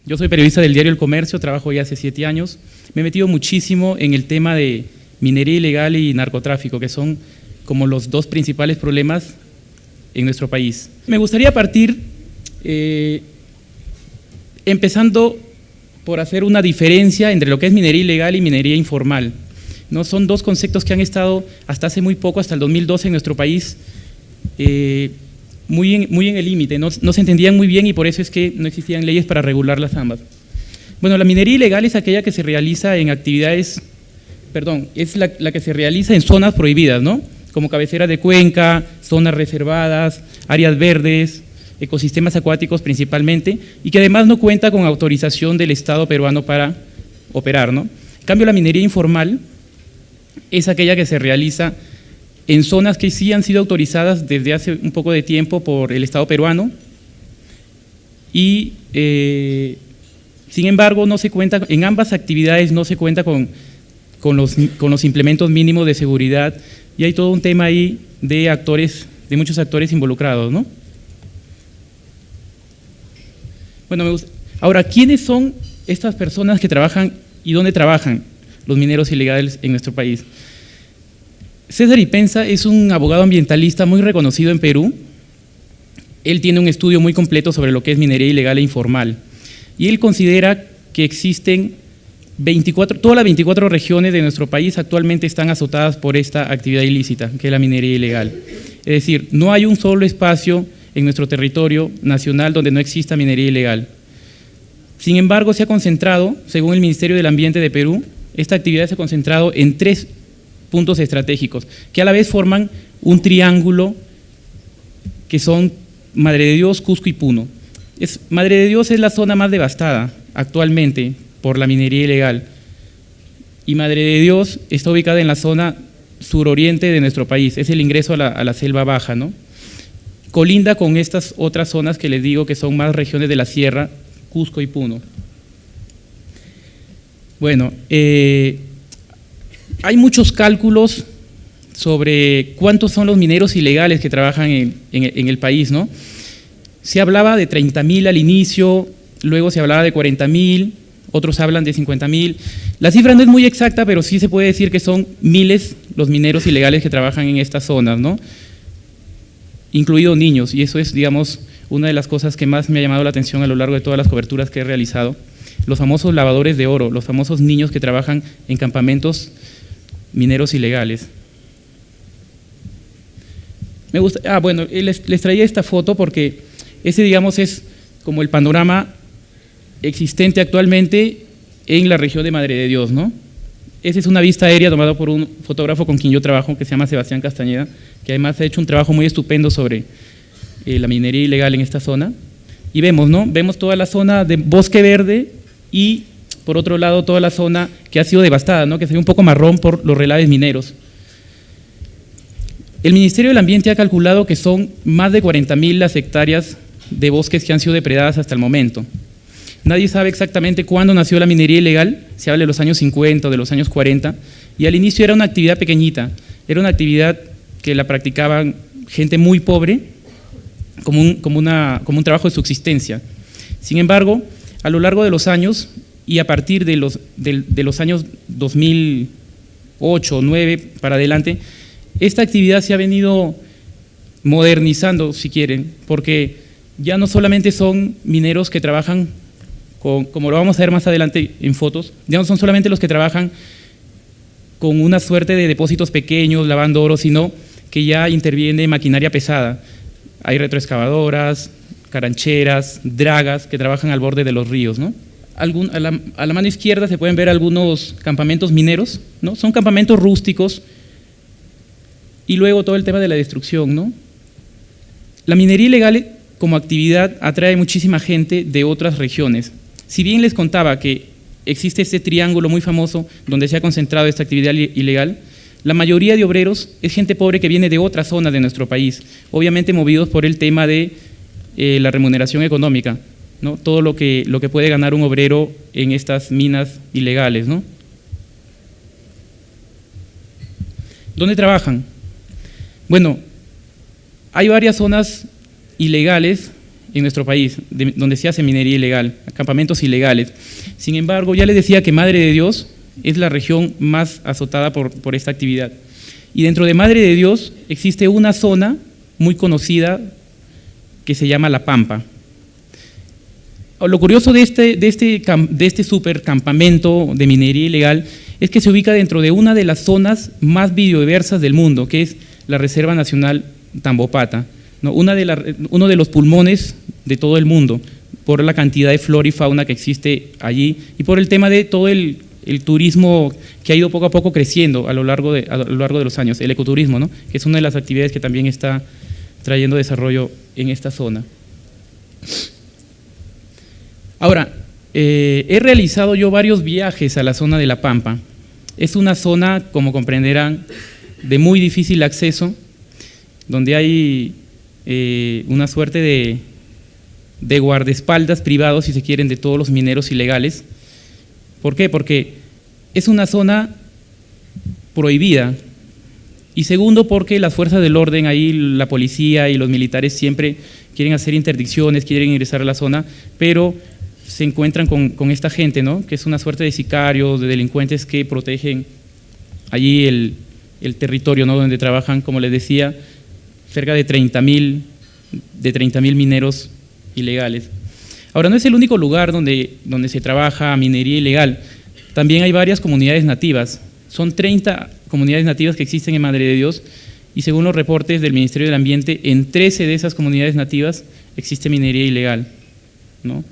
Yo soy periodista del diario El Comercio, trabajo ya hace 7 años. Me he metido muchísimo en el tema de minería ilegal y narcotráfico, que son como los dos principales problemas en nuestro país. Me gustaría partir empezando por hacer una diferencia entre lo que es minería ilegal y minería informal. ¿No? Son dos conceptos que han estado hasta hace muy poco, hasta el 2012 en nuestro país, muy en el límite, no se entendían muy bien y por eso es que no existían leyes para regularlas ambas. Bueno, la minería ilegal es aquella que se realiza en actividades, es la que se realiza en zonas prohibidas, ¿no? Como cabeceras de cuenca, zonas reservadas, áreas verdes, ecosistemas acuáticos principalmente, y que además no cuenta con autorización del Estado peruano para operar, ¿no? En cambio, la minería informal es aquella que se realiza en zonas que sí han sido autorizadas desde hace un poco de tiempo por el Estado peruano y, sin embargo, no se cuenta, en ambas actividades no se cuenta con los implementos mínimos de seguridad y hay todo un tema ahí de muchos actores involucrados, ¿no? Bueno, ahora, ¿quiénes son estas personas que trabajan y dónde trabajan los mineros ilegales en nuestro país? César Ipenza es un abogado ambientalista muy reconocido en Perú. Él tiene un estudio muy completo sobre lo que es minería ilegal e informal. Y él considera que existen todas las 24 regiones de nuestro país actualmente están azotadas por esta actividad ilícita, que es la minería ilegal. Es decir, no hay un solo espacio en nuestro territorio nacional donde no exista minería ilegal. Sin embargo, se ha concentrado, según el Ministerio del Ambiente de Perú, esta actividad se ha concentrado en 3 puntos estratégicos, que a la vez forman un triángulo que son Madre de Dios, Cusco y Puno. Madre de Dios es la zona más devastada actualmente por la minería ilegal y Madre de Dios está ubicada en la zona suroriente de nuestro país, es el ingreso a la selva baja, ¿no? Colinda con estas otras zonas que les digo que son más regiones de la sierra, Cusco y Puno. Bueno, hay muchos cálculos sobre cuántos son los mineros ilegales que trabajan en el país, ¿no? Se hablaba de 30.000 al inicio, luego se hablaba de 40.000, otros hablan de 50.000. La cifra no es muy exacta, pero sí se puede decir que son miles los mineros ilegales que trabajan en estas zonas, ¿no? Incluidos niños, y eso es, digamos, una de las cosas que más me ha llamado la atención a lo largo de todas las coberturas que he realizado. Los famosos lavadores de oro, los famosos niños que trabajan en campamentos mineros ilegales. Bueno, les traía esta foto porque ese, digamos, es como el panorama existente actualmente en la región de Madre de Dios, ¿no? Esa es una vista aérea tomada por un fotógrafo con quien yo trabajo, que se llama Sebastián Castañeda, que además ha hecho un trabajo muy estupendo sobre la minería ilegal en esta zona. Y vemos, ¿no? Vemos toda la zona de bosque verde y, por otro lado, toda la zona que ha sido devastada, ¿no? Que se ve un poco marrón por los relaves mineros. El Ministerio del Ambiente ha calculado que son más de 40.000 las hectáreas de bosques que han sido depredadas hasta el momento. Nadie sabe exactamente cuándo nació la minería ilegal, se habla de los años 50 o de los años 40, y al inicio era una actividad pequeñita, era una actividad que la practicaban gente muy pobre, como un trabajo de subsistencia. Sin embargo, a lo largo de los años, y a partir de los años 2008 o 2009 para adelante, esta actividad se ha venido modernizando, si quieren, porque ya no solamente son mineros que trabajan como lo vamos a ver más adelante en fotos, ya no son solamente los que trabajan con una suerte de depósitos pequeños, lavando oro, sino que ya interviene maquinaria pesada. Hay retroexcavadoras, carancheras, dragas que trabajan al borde de los ríos, ¿no? A la mano izquierda se pueden ver algunos campamentos mineros, ¿no? Son campamentos rústicos y luego todo el tema de la destrucción, ¿no? La minería ilegal como actividad atrae muchísima gente de otras regiones. Si bien les contaba que existe este triángulo muy famoso donde se ha concentrado esta actividad ilegal, la mayoría de obreros es gente pobre que viene de otras zonas de nuestro país, obviamente movidos por el tema de la remuneración económica, ¿no? Todo lo que puede ganar un obrero en estas minas ilegales, ¿no? ¿Dónde trabajan? Bueno, hay varias zonas ilegales en nuestro país, donde se hace minería ilegal, campamentos ilegales. Sin embargo, ya les decía que Madre de Dios es la región más azotada por esta actividad. Y dentro de Madre de Dios existe una zona muy conocida que se llama La Pampa. Lo curioso de este supercampamento de minería ilegal es que se ubica dentro de una de las zonas más biodiversas del mundo, que es la Reserva Nacional Tambopata, ¿no? Uno de los pulmones de todo el mundo, por la cantidad de flora y fauna que existe allí y por el tema de todo el turismo que ha ido poco a poco creciendo a lo largo de los años, el ecoturismo, ¿no? Que es una de las actividades que también está trayendo desarrollo en esta zona. Ahora, he realizado yo varios viajes a la zona de La Pampa. Es una zona, como comprenderán, de muy difícil acceso, donde hay una suerte de guardaespaldas privados, si se quieren, de todos los mineros ilegales. ¿Por qué? Porque es una zona prohibida. Y segundo, porque las fuerzas del orden, ahí la policía y los militares siempre quieren hacer interdicciones, quieren ingresar a la zona, pero se encuentran con esta gente, ¿no? Que es una suerte de sicarios, de delincuentes que protegen allí el territorio, ¿no? Donde trabajan, como les decía, cerca de 30.000 mineros ilegales. Ahora, no es el único lugar donde se trabaja minería ilegal. También hay varias comunidades nativas. Son 30 comunidades nativas que existen en Madre de Dios y según los reportes del Ministerio del Ambiente, en 13 de esas comunidades nativas existe minería ilegal, ¿no?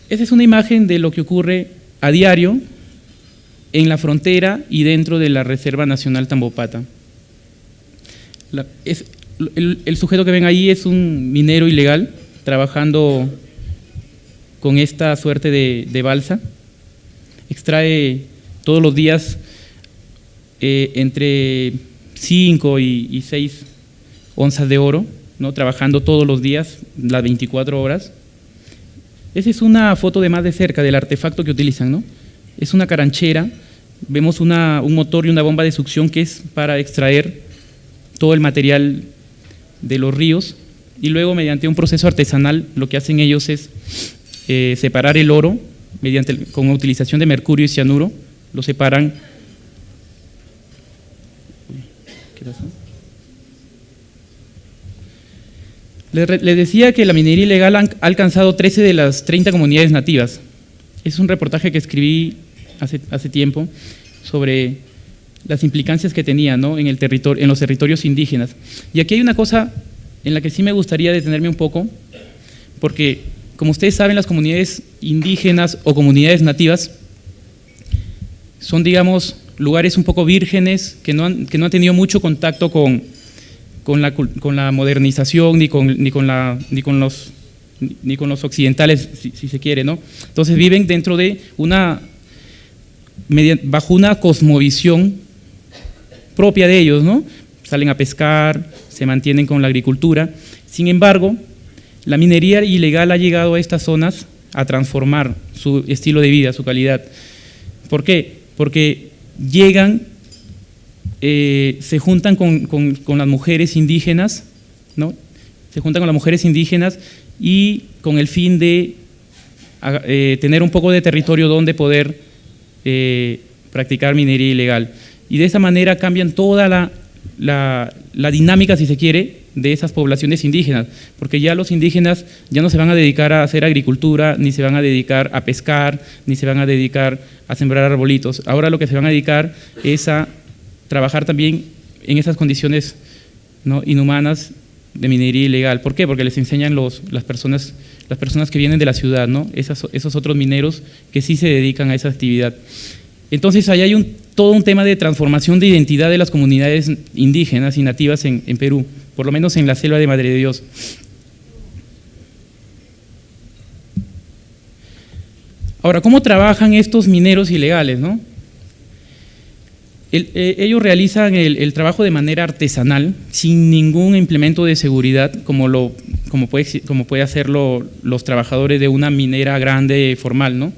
Esa es una imagen de lo que ocurre a diario en la frontera y dentro de la Reserva Nacional Tambopata. El sujeto que ven ahí es un minero ilegal trabajando con esta suerte de balsa. Extrae todos los días entre 5 y 6 onzas de oro, ¿no? Trabajando todos los días, las 24 horas. Esa es una foto de más de cerca del artefacto que utilizan, ¿no? Es una caranchera, vemos un motor y una bomba de succión que es para extraer todo el material de los ríos y luego mediante un proceso artesanal lo que hacen ellos es separar el oro con utilización de mercurio y cianuro, lo separan. ¿Qué pasó? Les decía que la minería ilegal ha alcanzado 13 de las 30 comunidades nativas. Es un reportaje que escribí hace tiempo sobre las implicancias que tenía, ¿no? en los territorios indígenas. Y aquí hay una cosa en la que sí me gustaría detenerme un poco, porque como ustedes saben, las comunidades indígenas o comunidades nativas son, digamos, lugares un poco vírgenes que no han tenido mucho contacto con la modernización ni con los occidentales, si se quiere, ¿no? Entonces viven dentro de bajo una cosmovisión propia de ellos, ¿no? Salen a pescar, se mantienen con la agricultura. Sin embargo, la minería ilegal ha llegado a estas zonas a transformar su estilo de vida, su calidad. ¿Por qué? Porque llegan, se juntan con las mujeres indígenas, ¿no? Se juntan con las mujeres indígenas y con el fin de tener un poco de territorio donde poder practicar minería ilegal. Y de esa manera cambian toda la dinámica, si se quiere, de esas poblaciones indígenas, porque ya los indígenas ya no se van a dedicar a hacer agricultura, ni se van a dedicar a pescar, ni se van a dedicar a sembrar arbolitos. Ahora lo que se van a dedicar es a trabajar también en esas condiciones, ¿no? inhumanas de minería ilegal. ¿Por qué? Porque les enseñan las personas que vienen de la ciudad, ¿no? Esos otros mineros que sí se dedican a esa actividad. Entonces, ahí hay todo un tema de transformación de identidad de las comunidades indígenas y nativas en Perú, por lo menos en la selva de Madre de Dios. Ahora, ¿cómo trabajan estos mineros ilegales, no? Ellos realizan el trabajo de manera artesanal, sin ningún implemento de seguridad, como puede hacerlo los trabajadores de una minera grande formal, ¿no?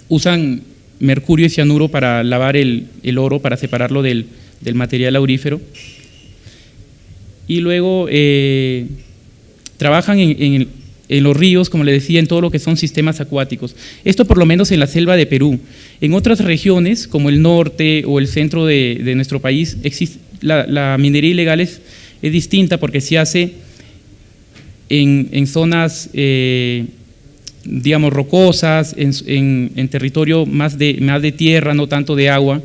Usan mercurio y cianuro para lavar el oro, para separarlo del material aurífero. y luego trabajan en los ríos, como le decía, en todo lo que son sistemas acuáticos. Esto por lo menos en la selva de Perú. En otras regiones, como el norte o el centro de nuestro país, la minería ilegal es distinta porque se hace en zonas, digamos, rocosas, en territorio más de tierra, no tanto de agua,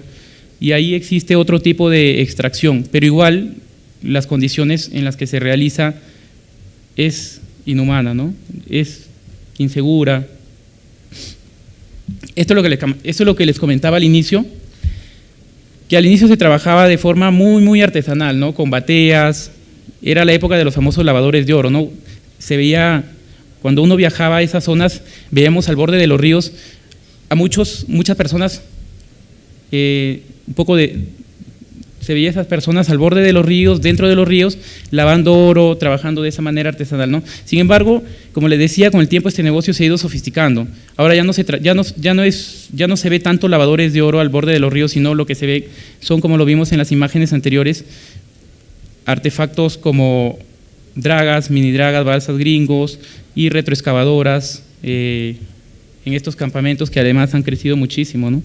y ahí existe otro tipo de extracción, pero igual las condiciones en las que se realiza es inhumana, ¿no? Es insegura. Esto es lo que les comentaba al inicio, que al inicio se trabajaba de forma muy, muy artesanal, ¿no? Con bateas, era la época de los famosos lavadores de oro, ¿no? Se veía, cuando uno viajaba a esas zonas, veíamos al borde de los ríos a muchas personas, se veía esas personas al borde de los ríos, dentro de los ríos, lavando oro, trabajando de esa manera artesanal, ¿no? Sin embargo, como les decía, con el tiempo este negocio se ha ido sofisticando. Ahora ya no se ve tanto lavadores de oro al borde de los ríos, sino lo que se ve son, como lo vimos en las imágenes anteriores, artefactos como dragas, mini dragas, balsas gringos y retroexcavadoras en estos campamentos que además han crecido muchísimo, ¿no?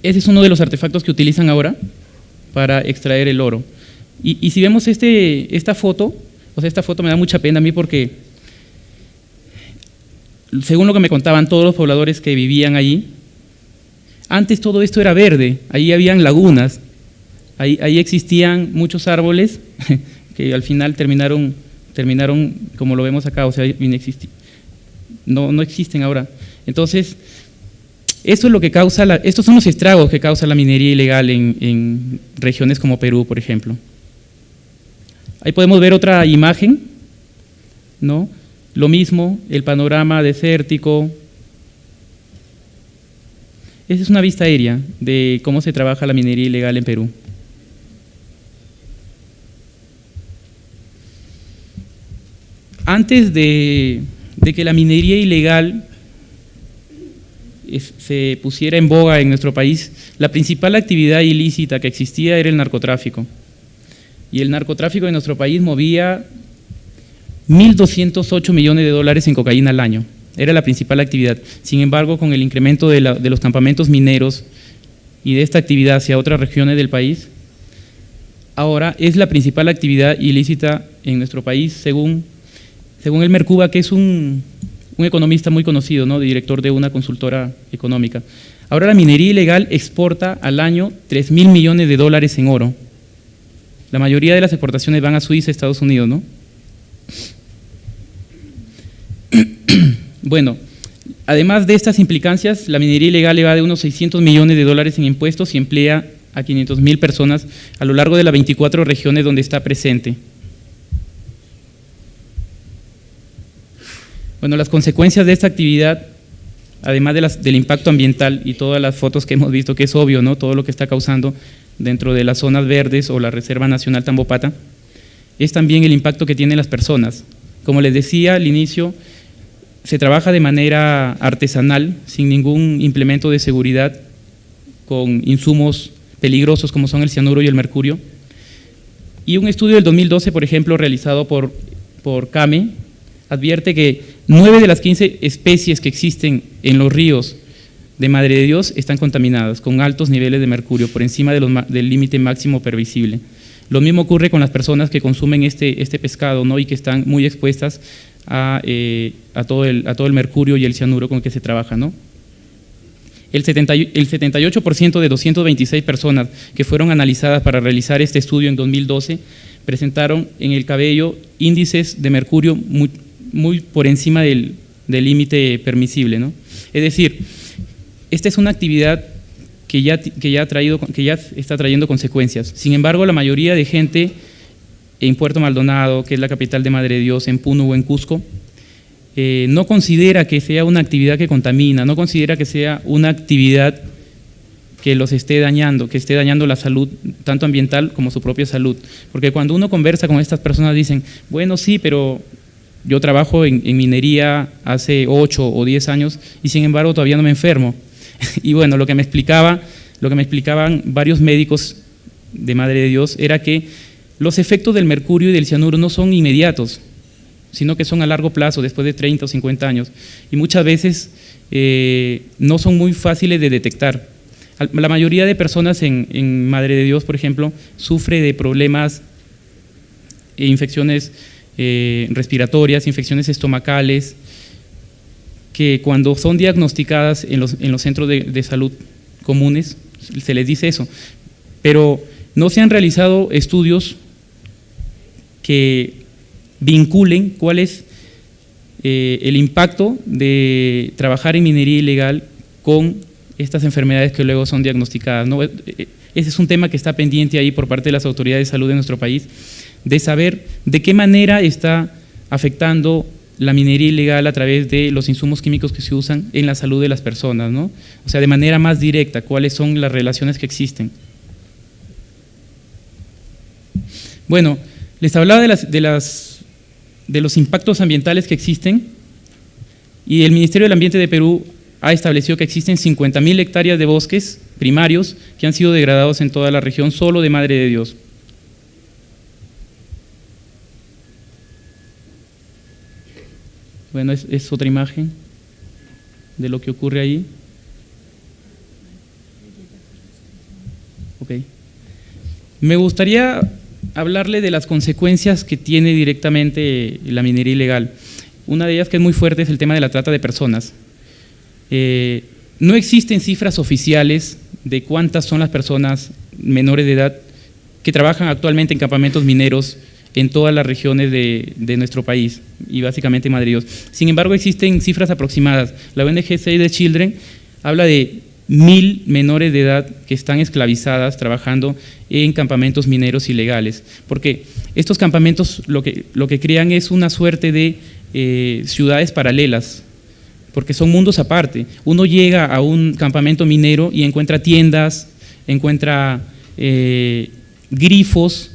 Ese es uno de los artefactos que utilizan ahora para extraer el oro. Y si vemos esta foto, o sea, esta foto me da mucha pena a mí porque, según lo que me contaban todos los pobladores que vivían allí, antes todo esto era verde, ahí habían lagunas, ahí existían muchos árboles que al final terminaron como lo vemos acá, o sea, no existen ahora. Entonces, esto es lo que causa estos son los estragos que causa la minería ilegal en regiones como Perú, por ejemplo. Ahí podemos ver otra imagen, ¿no? Lo mismo, el panorama desértico. Esa es una vista aérea de cómo se trabaja la minería ilegal en Perú. Antes de que la minería ilegal se pusiera en boga en nuestro país, la principal actividad ilícita que existía era el narcotráfico. Y el narcotráfico en nuestro país movía 1.208 millones de dólares en cocaína al año. Era la principal actividad. Sin embargo, con el incremento de los campamentos mineros y de esta actividad hacia otras regiones del país, ahora es la principal actividad ilícita en nuestro país, según el Mercuba, que es un economista muy conocido, ¿no? Director de una consultora económica. Ahora la minería ilegal exporta al año 3.000 millones de dólares en oro. La mayoría de las exportaciones van a Suiza, Estados Unidos, ¿no? Bueno, además de estas implicancias, la minería ilegal evade unos 600 millones de dólares en impuestos y emplea a 500.000 personas a lo largo de las 24 regiones donde está presente. Bueno, las consecuencias de esta actividad, además del impacto ambiental y todas las fotos que hemos visto, que es obvio, ¿no? Todo lo que está causando dentro de las zonas verdes o la Reserva Nacional Tambopata, es también el impacto que tienen las personas. Como les decía al inicio, se trabaja de manera artesanal, sin ningún implemento de seguridad, con insumos peligrosos como son el cianuro y el mercurio. Y un estudio del 2012, por ejemplo, realizado por CAME, advierte que 9 de las 15 especies que existen en los ríos de Madre de Dios están contaminadas con altos niveles de mercurio, por encima del límite máximo permisible. Lo mismo ocurre con las personas que consumen este pescado, ¿no? Y que están muy expuestas a todo el mercurio y el cianuro con el que se trabaja, ¿no? El 78% de 226 personas que fueron analizadas para realizar este estudio en 2012 presentaron en el cabello índices de mercurio muy por encima del límite permisible, ¿no? Es decir, esta es una actividad que ya está trayendo consecuencias. Sin embargo, la mayoría de gente en Puerto Maldonado, que es la capital de Madre de Dios, en Puno o en Cusco, no considera que sea una actividad que contamina, no considera que sea una actividad que los esté dañando, que esté dañando la salud, tanto ambiental como su propia salud. Porque cuando uno conversa con estas personas dicen, bueno, sí, pero yo trabajo en minería hace 8 o 10 años y sin embargo todavía no me enfermo. Y bueno, lo que me explicaban varios médicos de Madre de Dios era que Los efectos del mercurio y del cianuro no son inmediatos, sino que son a largo plazo, después de 30 o 50 años, y muchas veces no son muy fáciles de detectar. La mayoría de personas en Madre de Dios, por ejemplo, sufre de problemas, infecciones respiratorias, infecciones estomacales, que cuando son diagnosticadas en los centros de salud comunes, se les dice eso, pero no se han realizado estudios que vinculen cuál es el impacto de trabajar en minería ilegal con estas enfermedades que luego son diagnosticadas, ¿no? Ese es un tema que está pendiente ahí por parte de las autoridades de salud de nuestro país, de saber de qué manera está afectando la minería ilegal a través de los insumos químicos que se usan en la salud de las personas, ¿no? O sea, de manera más directa, cuáles son las relaciones que existen. Bueno, les hablaba de los impactos ambientales que existen, y el Ministerio del Ambiente de Perú ha establecido que existen 50.000 hectáreas de bosques primarios que han sido degradados en toda la región solo de Madre de Dios. Bueno, es otra imagen de lo que ocurre ahí. Ok. Me gustaría hablarle de las consecuencias que tiene directamente la minería ilegal. Una de ellas, que es muy fuerte, es el tema de la trata de personas. No existen cifras oficiales de cuántas son las personas menores de edad que trabajan actualmente en campamentos mineros en todas las regiones de nuestro país y básicamente en Madre de Dios. Sin embargo, existen cifras aproximadas. La ONG Save the Children habla de 1.000 menores de edad que están esclavizadas trabajando en campamentos mineros ilegales, porque estos campamentos lo que crean es una suerte de ciudades paralelas, porque son mundos aparte. Uno llega a un campamento minero y encuentra tiendas, encuentra grifos,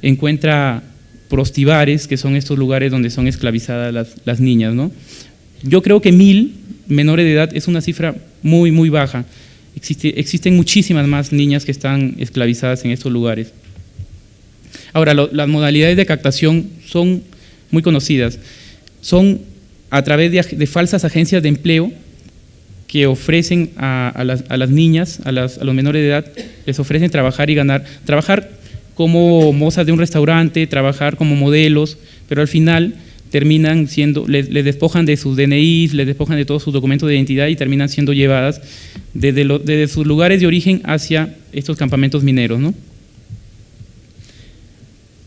encuentra prostibares, que son estos lugares donde son esclavizadas las niñas, ¿no? Yo creo que 1.000 menores de edad es una cifra muy, muy baja. Existen muchísimas más niñas que están esclavizadas en estos lugares. Ahora, las modalidades de captación son muy conocidas. Son a través de falsas agencias de empleo que ofrecen a las niñas, a los menores de edad, les ofrecen trabajar y ganar. Trabajar como mozas de un restaurante, trabajar como modelos, pero al final terminan siendo, les despojan de sus DNIs, les despojan de todos sus documentos de identidad y terminan siendo llevadas desde sus lugares de origen hacia estos campamentos mineros, ¿no?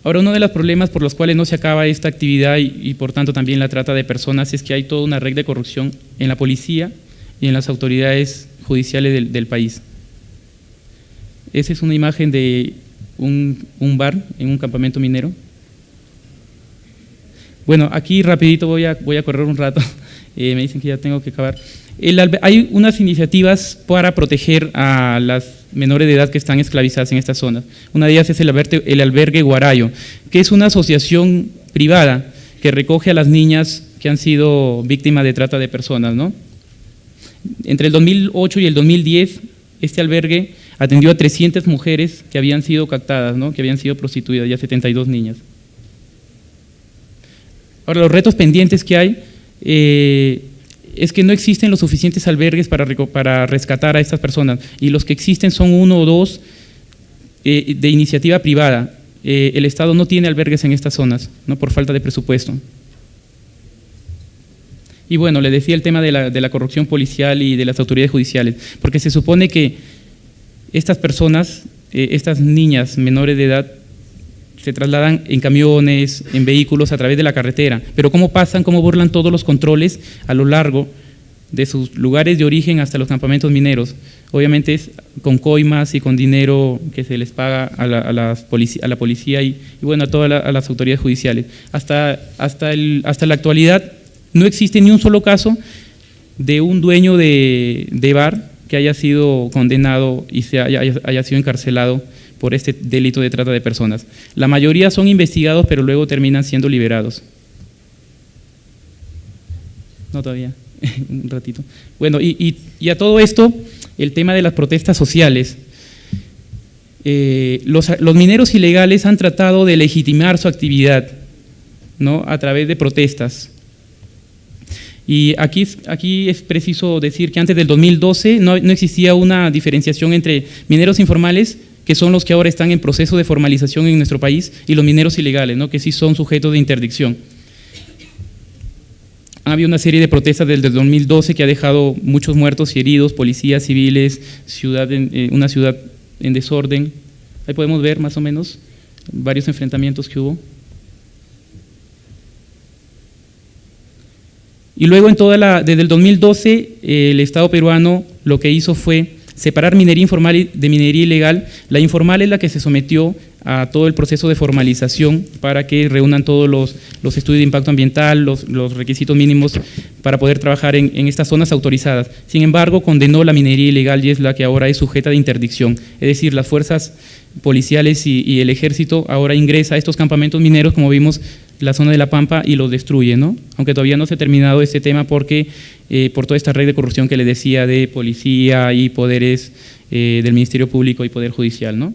Ahora, uno de los problemas por los cuales no se acaba esta actividad y por tanto también la trata de personas es que hay toda una red de corrupción en la policía y en las autoridades judiciales del país. Esa es una imagen de un bar en un campamento minero. Bueno, aquí rapidito voy a correr un rato, me dicen que ya tengo que acabar. Hay unas iniciativas para proteger a las menores de edad que están esclavizadas en estas zonas. Una de ellas es el albergue Guarayo, que es una asociación privada que recoge a las niñas que han sido víctimas de trata de personas, ¿no? Entre el 2008 y el 2010, este albergue atendió a 300 mujeres que habían sido captadas, ¿no? Que habían sido prostituidas, ya 72 niñas. Ahora, los retos pendientes que hay es que no existen los suficientes albergues para rescatar a estas personas, y los que existen son 1 o 2 de iniciativa privada. El Estado no tiene albergues en estas zonas, ¿no? Por falta de presupuesto. Y bueno, le decía el tema de la corrupción policial y de las autoridades judiciales, porque se supone que estas personas, estas niñas menores de edad, se trasladan en camiones, en vehículos a través de la carretera, pero ¿cómo pasan, cómo burlan todos los controles a lo largo de sus lugares de origen hasta los campamentos mineros? Obviamente es con coimas y con dinero que se les paga a la policía y bueno, a todas las autoridades judiciales. Hasta la actualidad no existe ni un solo caso de un dueño de bar que haya sido condenado y haya sido encarcelado por este delito de trata de personas. La mayoría son investigados, pero luego terminan siendo liberados. No, todavía, un ratito. Bueno, y a todo esto, el tema de las protestas sociales. los mineros ilegales han tratado de legitimar su actividad, ¿no?, a través de protestas. Y aquí es preciso decir que antes del 2012 no existía una diferenciación entre mineros informales, que son los que ahora están en proceso de formalización en nuestro país, y los mineros ilegales, ¿no?, que sí son sujetos de interdicción. Ha habido una serie de protestas desde el 2012 que ha dejado muchos muertos y heridos, policías, civiles, una ciudad en desorden. Ahí podemos ver más o menos varios enfrentamientos que hubo. Y luego desde el 2012 el Estado peruano lo que hizo fue separar minería informal de minería ilegal. La informal es la que se sometió a todo el proceso de formalización para que reúnan todos los estudios de impacto ambiental, los requisitos mínimos para poder trabajar en estas zonas autorizadas. Sin embargo, condenó la minería ilegal y es la que ahora es sujeta de interdicción. Es decir, las fuerzas policiales y el ejército ahora ingresa a estos campamentos mineros, como vimos, la zona de La Pampa, y los destruye, ¿no? Aunque todavía no se ha terminado este tema porque por toda esta red de corrupción que le decía de policía y poderes del Ministerio Público y Poder Judicial, ¿no?